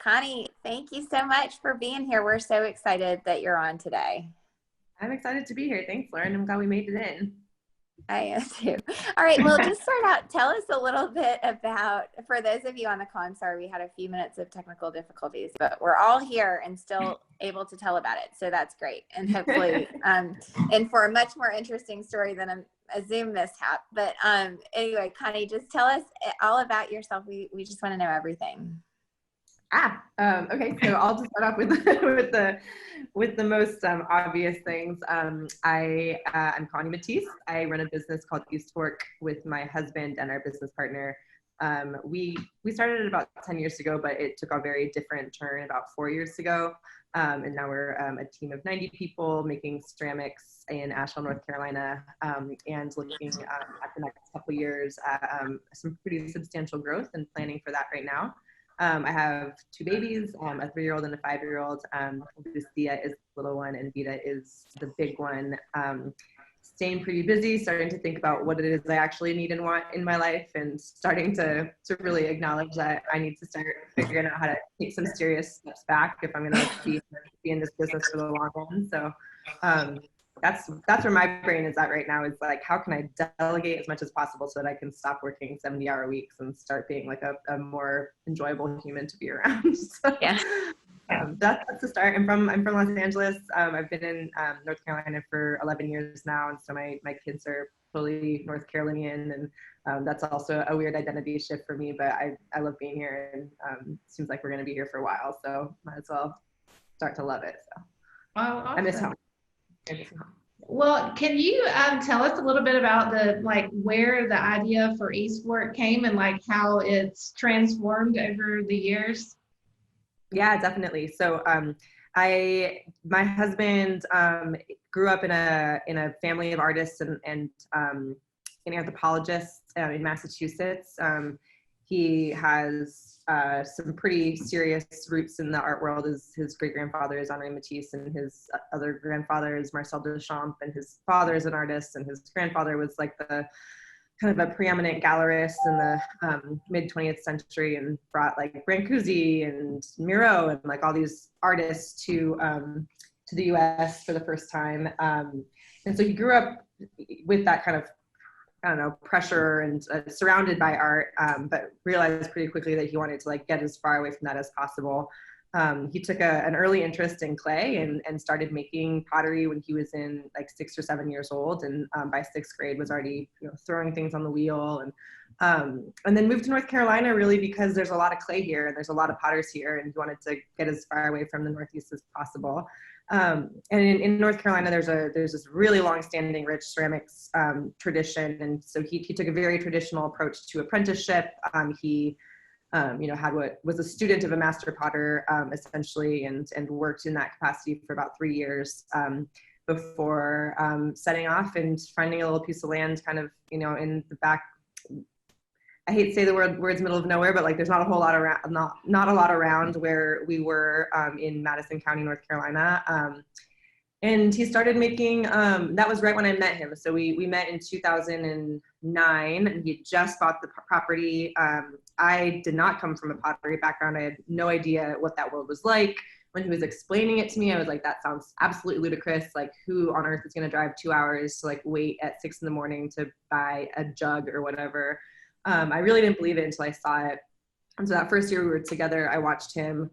Connie, thank you so much for being here. We're so excited that you're on today. I'm excited to be here. Thanks, Lauren. I'm glad we made it in. I am too. All right, well, just start out. Tell us a little bit about, for those of you on the call, I'm sorry, we had a few minutes of technical difficulties, but we're all here and still able to tell about it. So that's great. And hopefully, and for a much more interesting story than a Zoom mishap. But anyway, Connie, just tell us all about yourself. We just want to know everything. Okay. So I'll just start off with with the most obvious things. I'm Connie Matisse. I run a business called East Fork with my husband and our business partner. We started it about 10 years ago, but it took a very different turn about 4 years ago. And now we're a team of 90 people making ceramics in Asheville, North Carolina, and looking at the next couple of years at some pretty substantial growth and planning for that right now. I have two babies, a 3-year-old and a 5-year-old. Lucia is the little one and Vita is the big one. Staying pretty busy, starting to think about what it is I actually need and want in my life, and starting to really acknowledge that I need to start figuring out how to take some serious steps back if I'm going to be in this business for the long run. So that's where my brain is at right now, is like, how can I delegate as much as possible so that I can stop working 70-hour weeks and start being like a more enjoyable human to be around. So, Yeah. That's the start. I'm from Los Angeles. I've been in North Carolina for 11 years now, and so my kids are fully North Carolinian, and that's also a weird identity shift for me, but I love being here, and seems like we're going to be here for a while, so might as well start to love it. So awesome. I miss home. Well, can you tell us a little bit about where the idea for East Fork came and how it's transformed over the years? Yeah, definitely. So my husband grew up in a family of artists and anthropologists in Massachusetts. He has some pretty serious roots in the art world. His great-grandfather is Connie Matisse, and his other grandfather is Marcel Duchamp, and his father is an artist, and his grandfather was like the kind of a preeminent gallerist in the mid 20th century, and brought like Brancusi and Miro and like all these artists to the US for the first time. And so he grew up with that kind of, I don't know, pressure and surrounded by art, but realized pretty quickly that he wanted to get as far away from that as possible. He took an early interest in clay and started making pottery when he was in 6 or 7 years old, and by 6th grade was already throwing things on the wheel, and then moved to North Carolina really because there's a lot of clay here and there's a lot of potters here, and he wanted to get as far away from the Northeast as possible. And in North Carolina, there's this really long-standing rich ceramics tradition, and so he took a very traditional approach to apprenticeship. He had what was a student of a master potter, essentially, and worked in that capacity for about 3 years before setting off and finding a little piece of land kind of, in the back. I hate to say the words middle of nowhere, but there's not a whole lot around, not a lot around where we were in Madison County, North Carolina. And he started making, that was right when I met him. So we met in 2009, and he had just bought the property. I did not come from a pottery background. I had no idea what that world was like. When he was explaining it to me, I was like, that sounds absolutely ludicrous. Who on earth is going to drive 2 hours to wait at 6 a.m. to buy a jug or whatever? I really didn't believe it until I saw it. And so that first year we were together, I watched him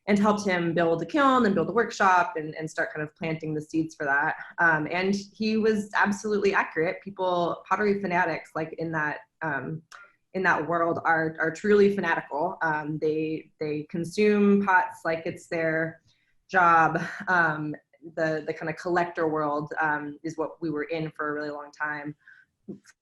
and helped him build a kiln and build a workshop and start kind of planting the seeds for that. And he was absolutely accurate. Pottery fanatics, in that world are truly fanatical. They consume pots like it's their job. The kind of collector world is what we were in for a really long time.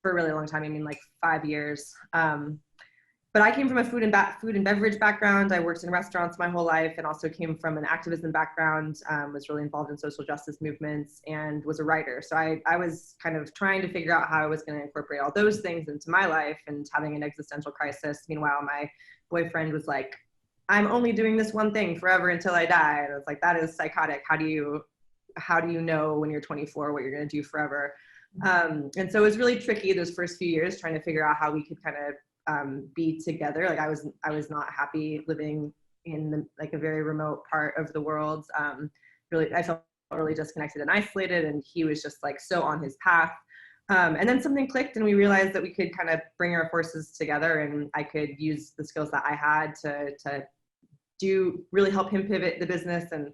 For a really long time, I mean 5 years. But I came from a food and beverage background. I worked in restaurants my whole life, and also came from an activism background, was really involved in social justice movements, and was a writer. So I was kind of trying to figure out how I was going to incorporate all those things into my life, and having an existential crisis. Meanwhile, my boyfriend was like, I'm only doing this one thing forever until I die. And I was like, that is psychotic. How do you know when you're 24 what you're going to do forever? And so it was really tricky those first few years, trying to figure out how we could kind of be together. I was not happy living like a very remote part of the world. Really, I felt really disconnected and isolated, and he was just like so on his path. And then something clicked, and we realized that we could kind of bring our forces together, and I could use the skills that I had to really help him pivot the business and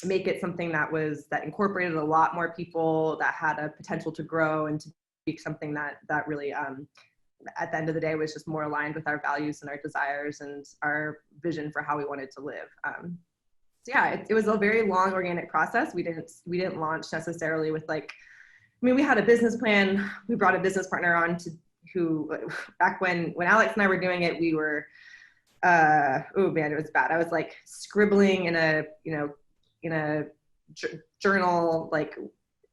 make it something that incorporated a lot more people, that had a potential to grow and to be something that really at the end of the day was just more aligned with our values and our desires and our vision for how we wanted to live. So yeah, it was a very long organic process. We didn't launch necessarily with we had a business plan. We brought a business partner on who back when Alex and I were doing it, we were oh man, it was bad. I was like scribbling in a journal, like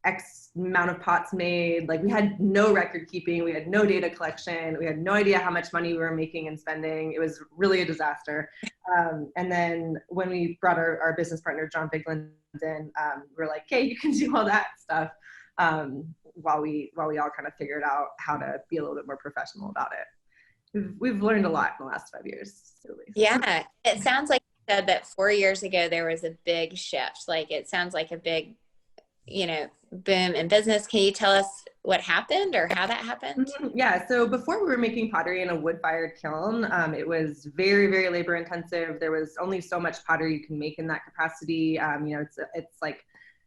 X amount of pots made. Like we had no record keeping, we had no data collection, we had no idea how much money we were making and spending. It was really a disaster. And then when we brought our business partner, John Bigland, in, we were like, hey, you can do all that stuff, while we all kind of figured out how to be a little bit more professional about it. We've learned a lot in the last 5 years, at least. Yeah, it sounds like you said that 4 years ago there was a big shift. Like it sounds like a big, boom in business. Can you tell us what happened or how that happened? Yeah, so before we were making pottery in a wood-fired kiln, it was very, very labor intensive. There was only so much pottery you can make in that capacity. It's like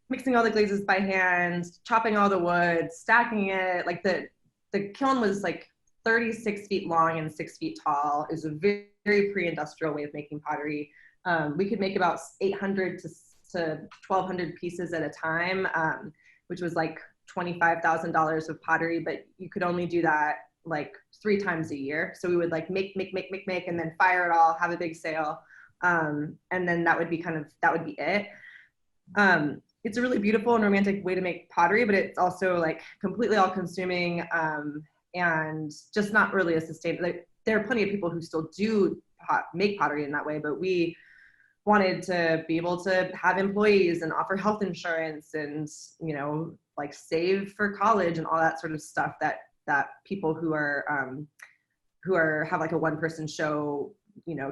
mixing all the glazes by hand, chopping all the wood, stacking it. Like the kiln was like 36 feet long and 6 feet tall. It was a very, very pre-industrial way of making pottery. We could make about 800 to 1,200 pieces at a time, which was like $25,000 of pottery, but you could only do that like 3 times a year. So we would like make, and then fire it all, have a big sale. And then that would be it. It's a really beautiful and romantic way to make pottery, but it's also like completely all consuming, and just not really a sustainable. Like, there are plenty of people who still do make pottery in that way, but we wanted to be able to have employees and offer health insurance and, like save for college and all that sort of stuff that people who have like a one-person show,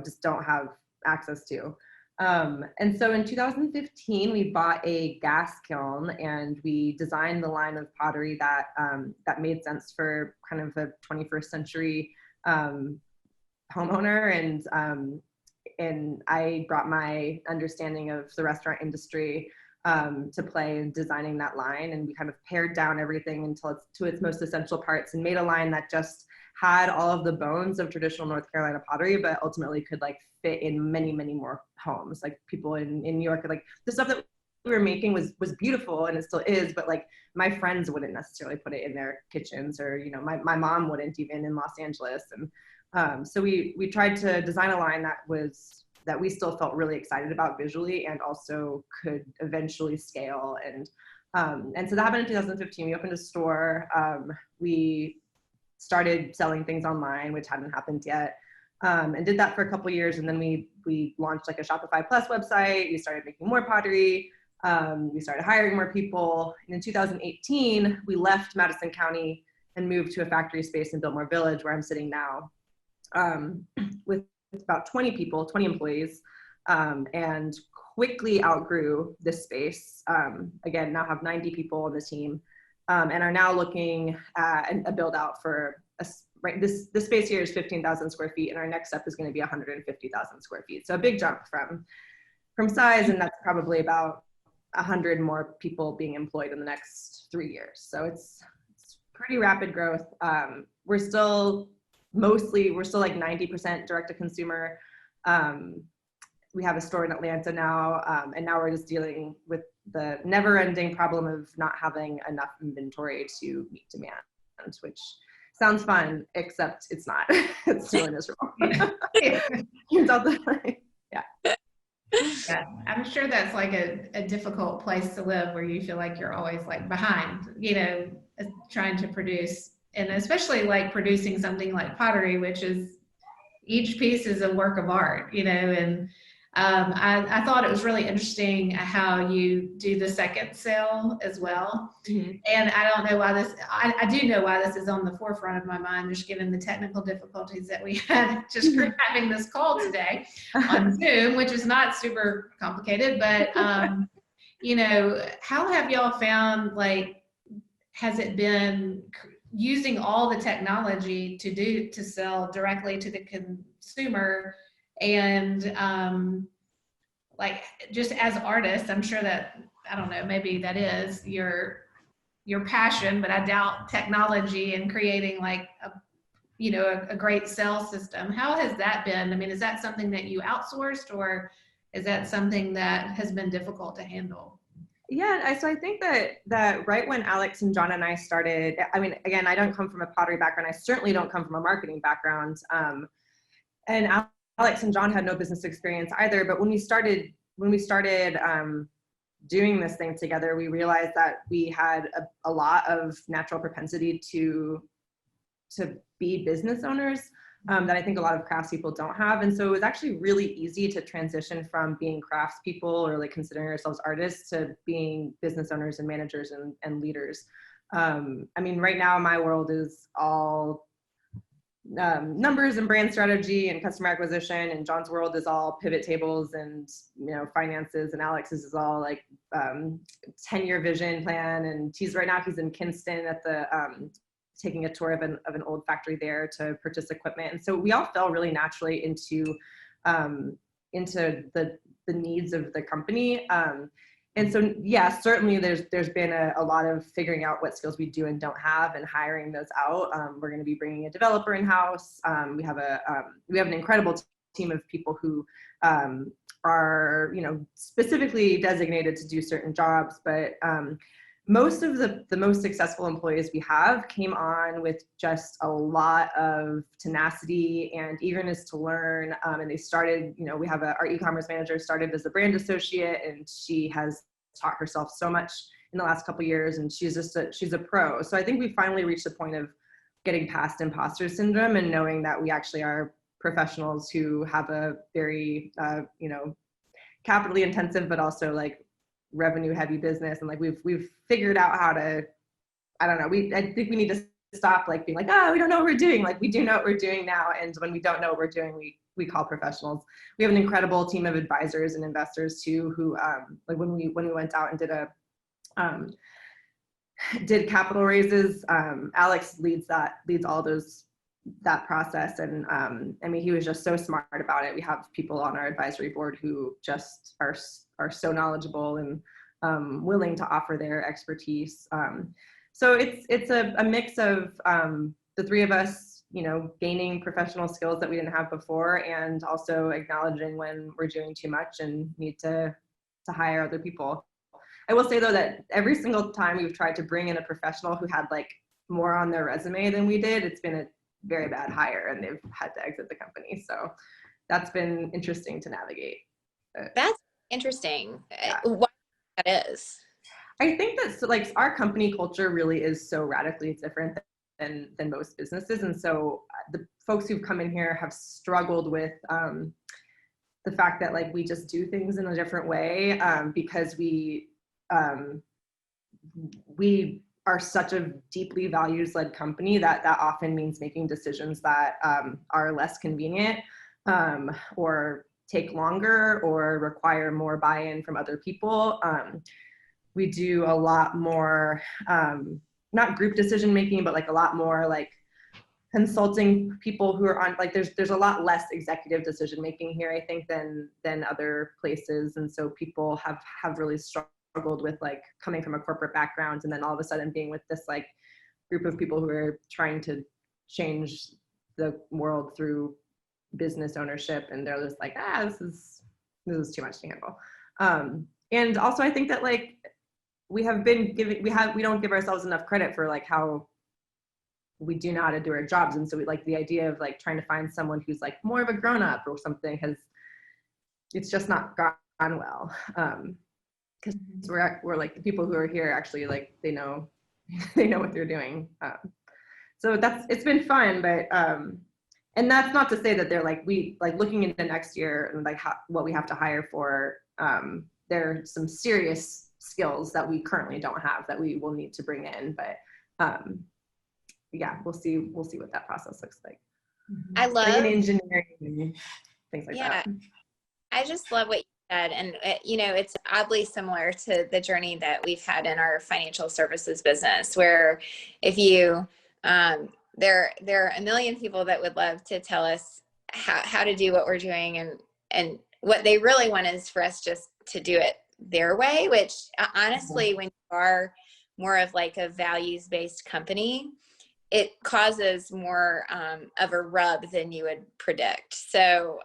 just don't have access to. And so in 2015, we bought a gas kiln, and we designed the line of pottery that made sense for kind of a 21st century homeowner. And I brought my understanding of the restaurant industry to play in designing that line. And we kind of pared down everything until it's to its most essential parts, and made a line that just had all of the bones of traditional North Carolina pottery, but ultimately could like fit in many, many more homes. Like people in New York, like the stuff that we were making was beautiful, and it still is, but like my friends wouldn't necessarily put it in their kitchens, or, my mom wouldn't, even in Los Angeles. And so we tried to design a line that we still felt really excited about visually, and also could eventually scale. And so that happened in 2015. We opened a store. We started selling things online, which hadn't happened yet, and did that for a couple of years. And then we launched like a Shopify Plus website. We started making more pottery. We started hiring more people. And in 2018, we left Madison County and moved to a factory space in Biltmore Village, where I'm sitting now, with about 20 employees, and quickly outgrew this space. Again, now have 90 people on the team, and are now looking at a build out for this space here is 15,000 square feet, and our next step is going to be 150,000 square feet. So a big jump from size, and that's probably about 100 more people being employed in the next 3 years. So it's pretty rapid growth. We're still like 90% direct to consumer. We have a store in Atlanta now, and now we're just dealing with the never-ending problem of not having enough inventory to meet demand, which sounds fun, except it's not. It's really miserable. Yeah, I'm sure that's like a difficult place to live, where you feel like you're always like behind, trying to produce, and especially like producing something like pottery, which is, each piece is a work of art, and I thought it was really interesting how you do the second sale as well. Mm-hmm. And I don't know why I do know why this is on the forefront of my mind, just given the technical difficulties that we had just for having this call today on Zoom, which is not super complicated, but you know, how have y'all found, like, has it been using all the technology to sell directly to the consumer? And like, just as artists, I'm sure that, I don't know, maybe that is your passion, but I doubt technology and creating like a great sales system. How has that been? I mean, is that something that you outsourced, or is that something that has been difficult to handle? Yeah, so I think that right when Alex and John and I started, I mean, again, I don't come from a pottery background. I certainly don't come from a marketing background. And Alex and John had no business experience either. But when we started doing this thing together, we realized that we had a lot of natural propensity to be business owners. That I think a lot of craftspeople don't have. And so it was actually really easy to transition from being craftspeople or like considering ourselves artists to being business owners and managers and leaders. I mean, right now my world is all numbers and brand strategy and customer acquisition, and John's world is all pivot tables and, you know, finances, and Alex's is all like 10-year vision plan. And he's in Kinston at the taking a tour of an old factory there to purchase equipment. And so we all fell really naturally into the needs of the company. And so, yeah, certainly there's been a lot of figuring out what skills we do and don't have and hiring those out. We're going to be bringing a developer in-house. We have an incredible team of people who are, you know, specifically designated to do certain jobs, but most of the most successful employees we have came on with just a lot of tenacity and eagerness to learn. And they started, you know, we have our e-commerce manager started as a brand associate, and she has taught herself so much in the last couple of years, and she's a pro. So I think we finally reached the point of getting past imposter syndrome and knowing that we actually are professionals who have a very, you know, capitally intensive, but also like revenue heavy business. And like we've figured out how to, I don't know, I think we need to stop like being like, we don't know what we're doing. Like, we do know what we're doing now, and when we don't know what we're doing, we call professionals. We have an incredible team of advisors and investors too, who like when we went out and did capital raises, Alex leads all that process. And I mean, he was just so smart about it. We have people on our advisory board who just are so knowledgeable and willing to offer their expertise. So it's a mix of the three of us, you know, gaining professional skills that we didn't have before, and also acknowledging when we're doing too much and need to hire other people. I will say though that every single time we've tried to bring in a professional who had like more on their resume than we did, it's been a very bad hire and they've had to exit the company. So that's been interesting to navigate. That's interesting. Yeah. Why that is? I think that like our company culture really is so radically different than most businesses. And so the folks who've come in here have struggled with the fact that like we just do things in a different way because we are such a deeply values-led company that often means making decisions that are less convenient or take longer or require more buy-in from other people. We do a lot more, not group decision making, but like a lot more like consulting people who are on, like there's a lot less executive decision making here, I think, than other places. And so people have really struggled with like coming from a corporate background and then all of a sudden being with this like group of people who are trying to change the world through business ownership, and they're just like, this is too much to handle. And also I think that like we don't give ourselves enough credit for like how we do know how to do our jobs. And so we like the idea of like trying to find someone who's like more of a grown-up or something it's just not gone well. Because we're like the people who are here actually like they know what they're doing. So it's been fun, but and that's not to say that they're like, we like looking into next year and like what we have to hire for, there are some serious skills that we currently don't have that we will need to bring in, but yeah, we'll see what that process looks like. I love, like in engineering, things like yeah, that. I just love what you said. And, you know, it's oddly similar to the journey that we've had in our financial services business, where if you, there are a million people that would love to tell us how to do what we're doing. And what they really want is for us just to do it their way, which honestly, when you are more of like a values-based company, it causes more of a rub than you would predict. So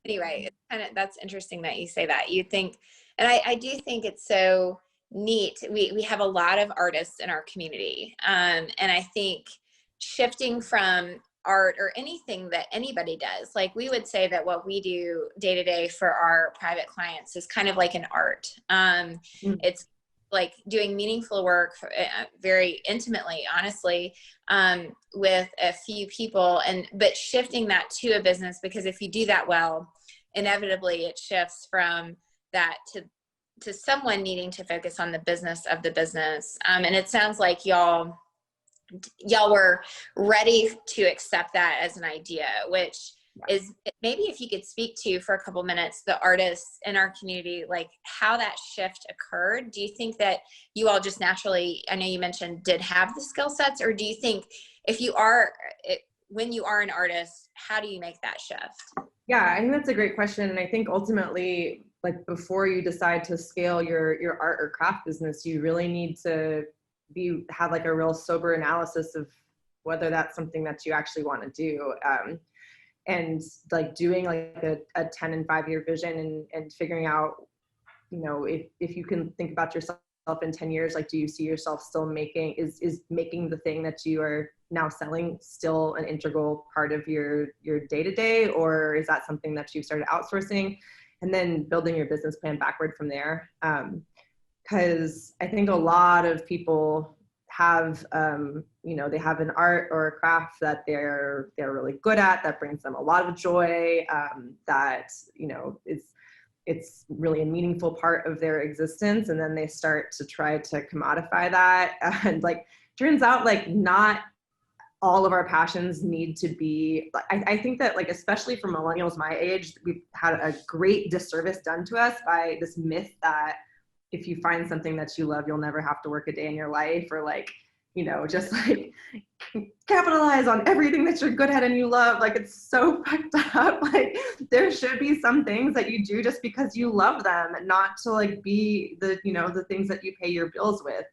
anyway, it's kind of, that's interesting that you say that. You think, and I do think it's so neat. We have a lot of artists in our community. And I think shifting from art or anything that anybody does, like we would say that what we do day to day for our private clients is kind of like an art. It's like doing meaningful work very intimately, honestly, with a few people, but shifting that to a business, because if you do that well, inevitably it shifts from that to someone needing to focus on the business of the business. And it sounds like y'all were ready to accept that as an idea, which is maybe if you could speak to for a couple minutes the artists in our community, like how that shift occurred. Do you think that you all just naturally, I know you mentioned, did have the skill sets, or do you think if you are, when you are an artist, how do you make that shift? Yeah, I think that's a great question. And I think ultimately, like before you decide to scale your art or craft business, you really need to have like a real sober analysis of whether that's something that you actually want to do. And like doing like a 10 and 5 year vision and figuring out, you know, if you can think about yourself in 10 years, like, do you see yourself still making, is making the thing that you are now selling still an integral part of your day-to-day, or is that something that you've started outsourcing, and then building your business plan backward from there? Because I think a lot of people have, you know, they have an art or a craft that they're really good at, that brings them a lot of joy, that, you know, it's really a meaningful part of their existence. And then they start to try to commodify that. And like, turns out like not all of our passions need to be, I think that like, especially for millennials my age, we've had a great disservice done to us by this myth that if you find something that you love, you'll never have to work a day in your life, or like, you know, just like capitalize on everything that you're good at and you love. Like, it's so fucked up. Like, there should be some things that you do just because you love them, and not to like be the, you know, the things that you pay your bills with.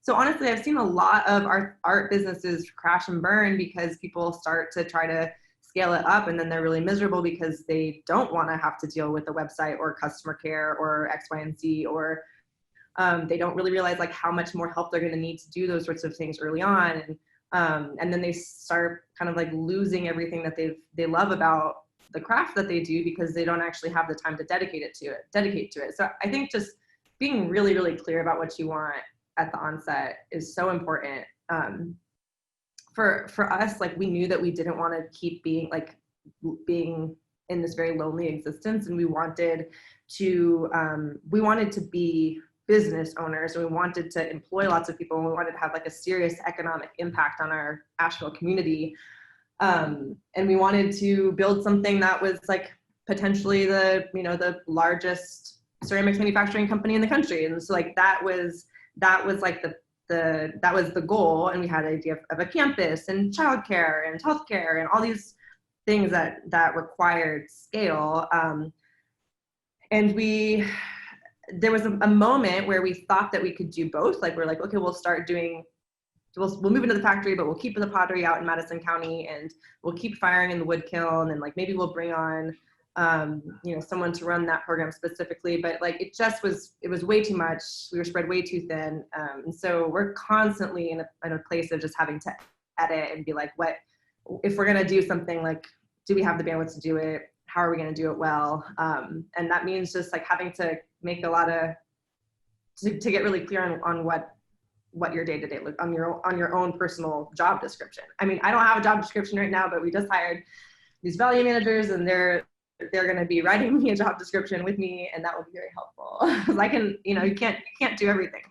So honestly, I've seen a lot of art businesses crash and burn because people start to try to scale it up, and then they're really miserable because they don't want to have to deal with a website or customer care or X, Y, and Z, or they don't really realize like how much more help they're going to need to do those sorts of things early on. And then they start kind of like losing everything that they love about the craft that they do because they don't actually have the time to dedicate to it. So I think just being really, really clear about what you want at the onset is so important. For us, like, we knew that we didn't want to keep being in this very lonely existence, and we wanted to be business owners, and we wanted to employ lots of people, and we wanted to have like a serious economic impact on our Asheville community. And we wanted to build something that was like potentially the largest ceramics manufacturing company in the country. And so like that was like that was the goal. And we had an idea of a campus and childcare and healthcare and all these things that required scale. And there was a moment where we thought that we could do both. Like, we're like, okay, we'll move into the factory, but we'll keep the pottery out in Madison County, and we'll keep firing in the wood kiln, and like maybe we'll bring on someone to run that program specifically. But like, it was way too much. We were spread way too thin. And so we're constantly in a place of just having to edit and be like, what if we're gonna do something, like, do we have the bandwidth to do it? How are we gonna do it well? And that means just like having to make to get really clear on what what your day-to-day look on your own personal job description. I mean, I don't have a job description right now, but we just hired these value managers, and they're going to be writing me a job description with me, and that will be very helpful because I can, you can't do everything.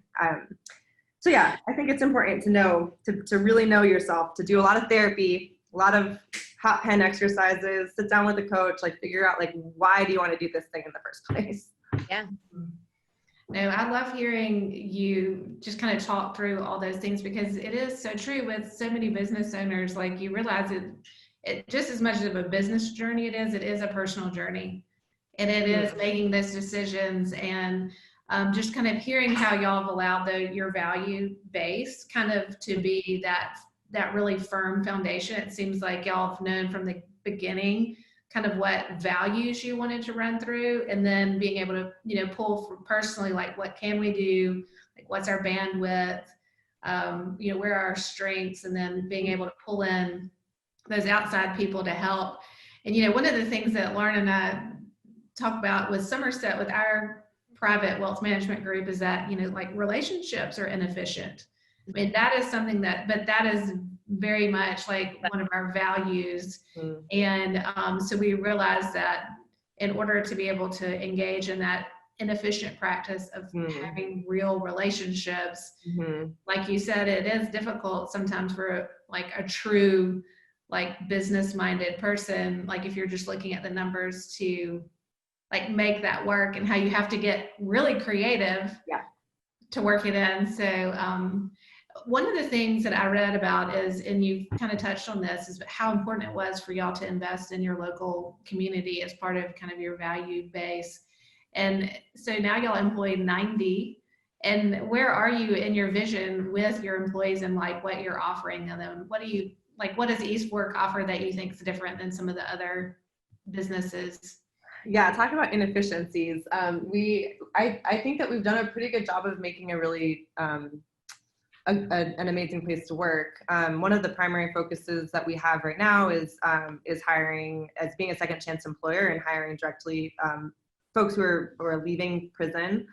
So yeah, I think it's important to know, to really know yourself, to do a lot of therapy, a lot of hot pen exercises, sit down with a coach, like figure out like, why do you want to do this thing in the first place? Yeah. No, I love hearing you just kind of talk through all those things, because it is so true with so many business owners. Like, you realize it just as much of a business journey it is a personal journey, and it is making those decisions, and just kind of hearing how y'all have allowed your value base kind of to be that really firm foundation. It seems like y'all have known from the beginning kind of what values you wanted to run through, and then being able to, pull from personally, like, what can we do? Like, what's our bandwidth? Where are our strengths? And then being able to pull in those outside people to help. And, one of the things that Lauren and I talk about with Somerset, with our private wealth management group, is that, like, relationships are inefficient. I mean, that is something but that is very much like one of our values. And so we realized that in order to be able to engage in that inefficient practice of having real relationships, like you said, it is difficult sometimes for like a true, like, business-minded person, like, if you're just looking at the numbers, to like make that work, and how you have to get really creative to work it in. So one of the things that I read about is, and you kind of touched on this, is how important it was for y'all to invest in your local community as part of kind of your value base. And so now y'all employ 90. And where are you in your vision with your employees, and like what you're offering them? What does East Fork offer that you think is different than some of the other businesses? Yeah, talking about inefficiencies, I think that we've done a pretty good job of making a really an amazing place to work. One of the primary focuses that we have right now is hiring, as being a second chance employer, and hiring directly folks who are leaving prison.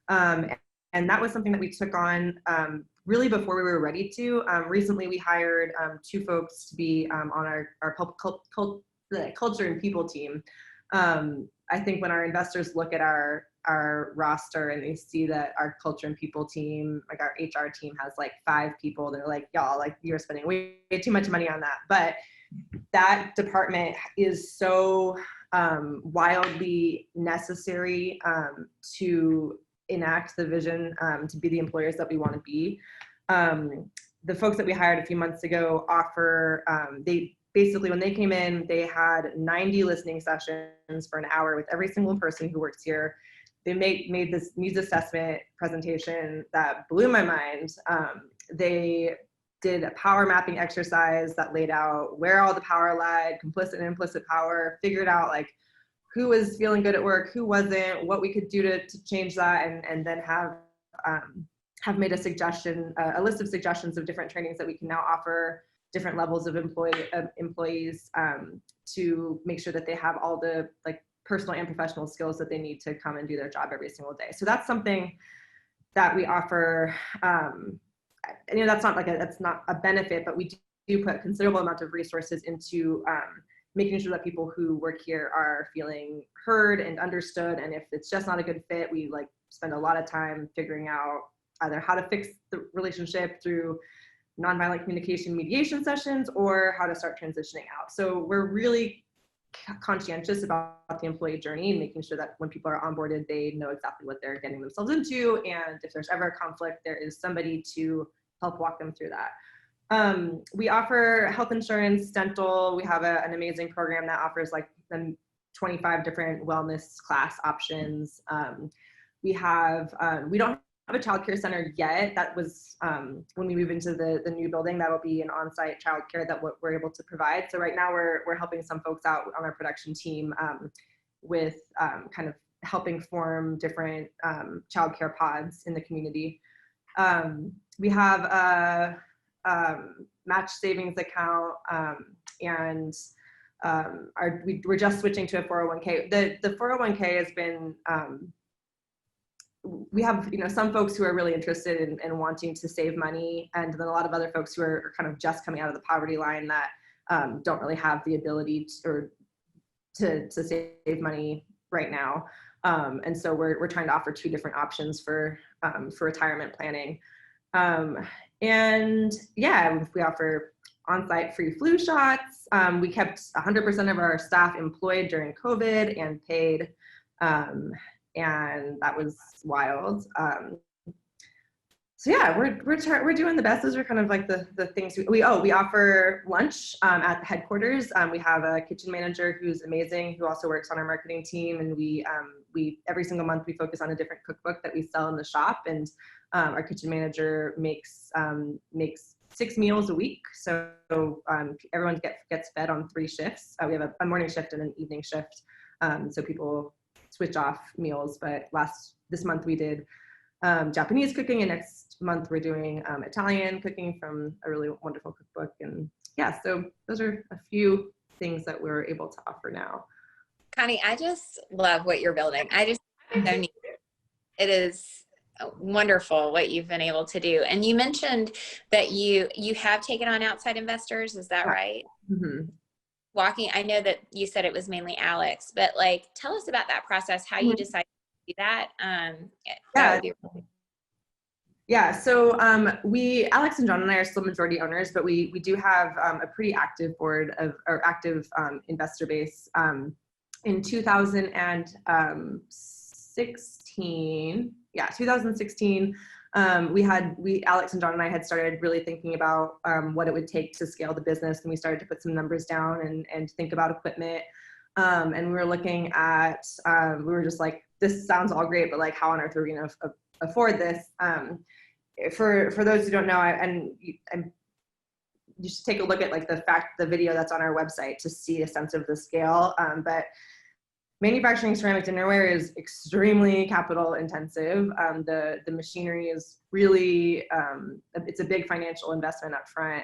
And that was something that we took on really before we were ready to. Recently, we hired 2 folks to be on our culture and people team. I think when our investors look at our roster and they see that our culture and people team, like our HR team, has like 5 people, they're like, y'all, like, you're spending way too much money on that. But that department is so wildly necessary to enact the vision, to be the employers that we want to be. The folks that we hired a few months ago they basically, when they came in, they had 90 listening sessions for an hour with every single person who works here. They made this needs assessment presentation that blew my mind. They did a power mapping exercise that laid out where all the power lied, complicit and implicit power, figured out like who was feeling good at work, who wasn't, what we could do to change that, and then have made a list of suggestions of different trainings that we can now offer different levels of employees to make sure that they have all the like personal and professional skills that they need to come and do their job every single day. So that's something that we offer. That's not a benefit, but we do put a considerable amount of resources into making sure that people who work here are feeling heard and understood. And if it's just not a good fit, we like spend a lot of time figuring out either how to fix the relationship through nonviolent communication mediation sessions, or how to start transitioning out. So we're really conscientious about the employee journey and making sure that when people are onboarded, they know exactly what they're getting themselves into. And if there's ever a conflict, there is somebody to help walk them through that. We offer health insurance, dental. We have an amazing program that offers like 25 different wellness class options. We don't have a childcare center yet. That was when we move into the new building, that'll be an on-site childcare that we're able to provide. So right now we're helping some folks out on our production team with kind of helping form different childcare pods in the community. We have a match savings account, and we're just switching to a 401k. The 401k has been we have, some folks who are really interested in wanting to save money, and then a lot of other folks who are kind of just coming out of the poverty line that don't really have the ability to save money right now. And so we're trying to offer two different options for retirement planning. And yeah, we offer on-site free flu shots. We kept 100% of our staff employed during COVID and paid. And that was wild. So yeah, we're doing the best. Those are kind of like the things we offer lunch at the headquarters. We have a kitchen manager who's amazing, who also works on our marketing team, and we every single month we focus on a different cookbook that we sell in the shop, and our kitchen manager makes 6 meals a week. So everyone gets fed on 3 shifts. We have a morning shift and an evening shift, so people switch off meals. But this month we did Japanese cooking, and next month we're doing Italian cooking from a really wonderful cookbook. And yeah, so those are a few things that we're able to offer now. Connie, I just love what you're building. It is wonderful what you've been able to do. And you mentioned that you have taken on outside investors. Is that right? Mm-hmm. I know that you said it was mainly Alex, but like, tell us about that process, how you decided to do that. Yeah, so Alex and John and I are still majority owners, but we do have a pretty active board active investor base. In 2016, Alex and John and I had started really thinking about what it would take to scale the business, and we started to put some numbers down and think about equipment. And we were looking at, we were just like, this sounds all great, but like, how on earth are we going to afford this? For those who don't know, you should take a look at like the video that's on our website to see a sense of the scale. But manufacturing ceramic dinnerware is extremely capital intensive. The machinery is really, it's a big financial investment up front.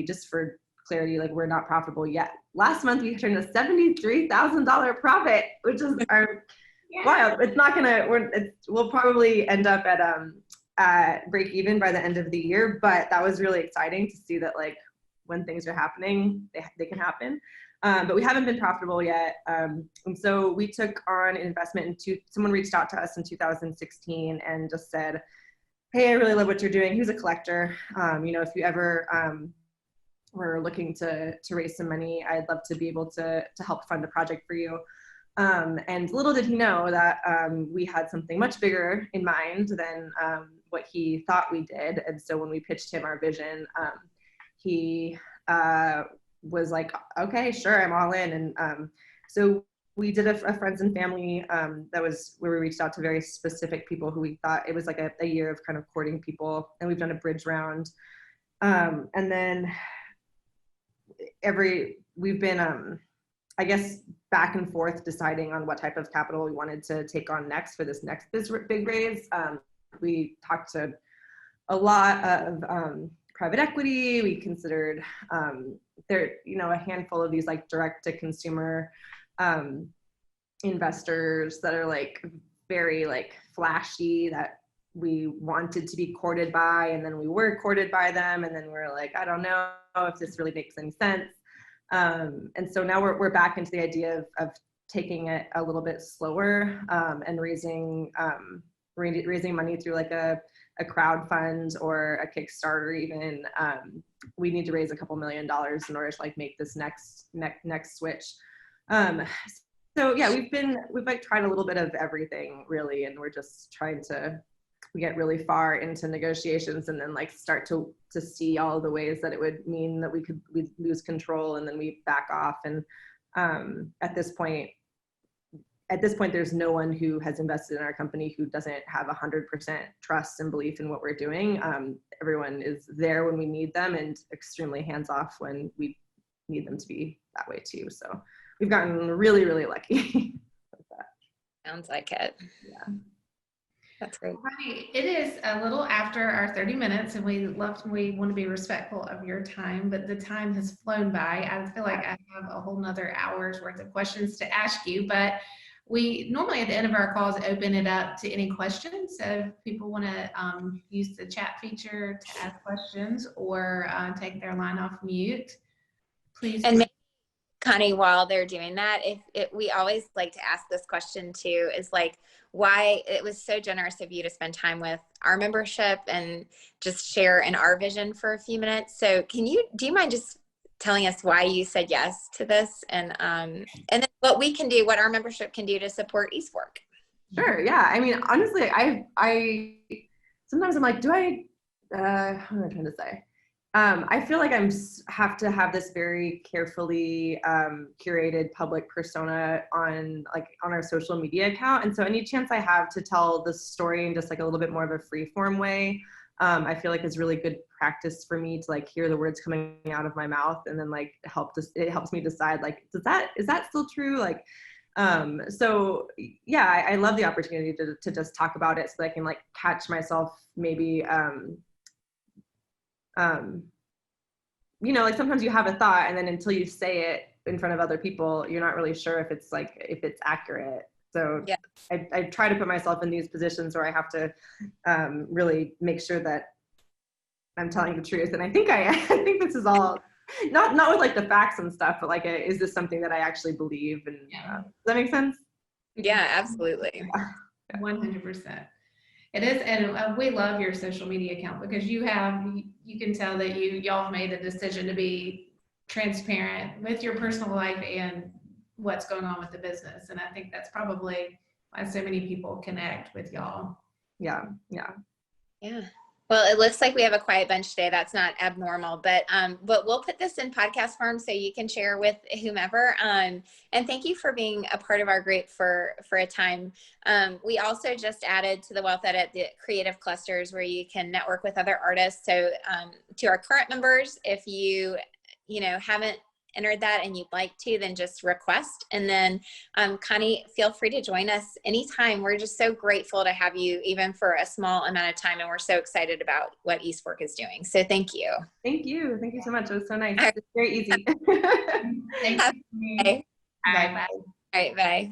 Just for clarity, like, we're not profitable yet. Last month we turned a $73,000 profit, which is wild. It's not gonna, we'll probably end up at break even by the end of the year, but that was really exciting to see that, like, when things are happening, they can happen. But we haven't been profitable yet. And so we took on an investment someone reached out to us in 2016 and just said, hey, I really love what you're doing. He was a collector. If you ever were looking to raise some money, I'd love to be able to help fund a project for you. And little did he know that we had something much bigger in mind than what he thought we did. And so when we pitched him our vision, he was like, okay, sure, I'm all in. And so we did a friends and family, that was where we reached out to very specific people who we thought, it was like a year of kind of courting people, and we've done a bridge round. And then we've been, I guess, back and forth deciding on what type of capital we wanted to take on next for this big raise. We talked to a lot of private equity. We considered a handful of these like direct to consumer investors that are like very like flashy, that we wanted to be courted by, and then we were courted by them, and then we're like, I don't know if this really makes any sense. And so now we're back into the idea of taking it a little bit slower, and raising money through like a crowd fund or a Kickstarter even. We need to raise a couple $1 million in order to like make this next switch. So yeah, we've like tried a little bid of everything really, and we're just trying to get really far into negotiations and then like start to see all of the ways that it would mean that we'd lose control, and then we back off. And at this point, there's no one who has invested in our company who doesn't have 100% trust and belief in what we're doing. Everyone is there when we need them and extremely hands-off when we need them to be that way too. So we've gotten really, really lucky with that. Sounds like it. Yeah. That's great. Connie, it is a little after our 30 minutes, and we want to be respectful of your time, but the time has flown by. I feel like I have a whole nother hour's worth of questions to ask you, but we normally at the end of our calls open it up to any questions. So if people want to use the chat feature to ask questions or take their line off mute, please. And maybe, Connie, while they're doing that, we always like to ask this question too, is like, why it was so generous of you to spend time with our membership and just share in our vision for a few minutes. So do you mind just telling us why you said yes to this, and then what we can do, what our membership can do to support East Fork? Sure. Yeah. I mean, honestly, I sometimes I'm like, how am I trying to say? I feel like have to have this very carefully curated public persona on our social media account. And so any chance I have to tell the story in just like a little bit more of a free form way, I feel like is really good practice for me to like hear the words coming out of my mouth, and then like it helps me decide like, is that still true? Like, so yeah, I love the opportunity to just talk about it so that I can like catch myself maybe, you know, like sometimes you have a thought and then until you say it in front of other people, you're not really sure if it's accurate. So yeah. I try to put myself in these positions where I have to really make sure that I'm telling the truth. And I think I think this is all not with like the facts and stuff, but like, is this something that I actually believe? And does that make sense? Yeah, absolutely. 100%. It is, and we love your social media account because you can tell that y'all have made the decision to be transparent with your personal life and what's going on with the business. And I think that's probably why so many people connect with y'all. Yeah. Well, it looks like we have a quiet bunch today. That's not abnormal, but we'll put this in podcast form so you can share with whomever. And thank you for being a part of our group for a time. We also just added to the Wealth Edit the creative clusters where you can network with other artists. So to our current members, if you haven't entered that and you'd like to, then just request. And then Connie, feel free to join us anytime. We're just so grateful to have you even for a small amount of time, and we're so excited about what East Fork is doing. So thank you. Thank you so much. It was so nice. It's very easy. Thanks. Bye. All right, bye. All right, bye.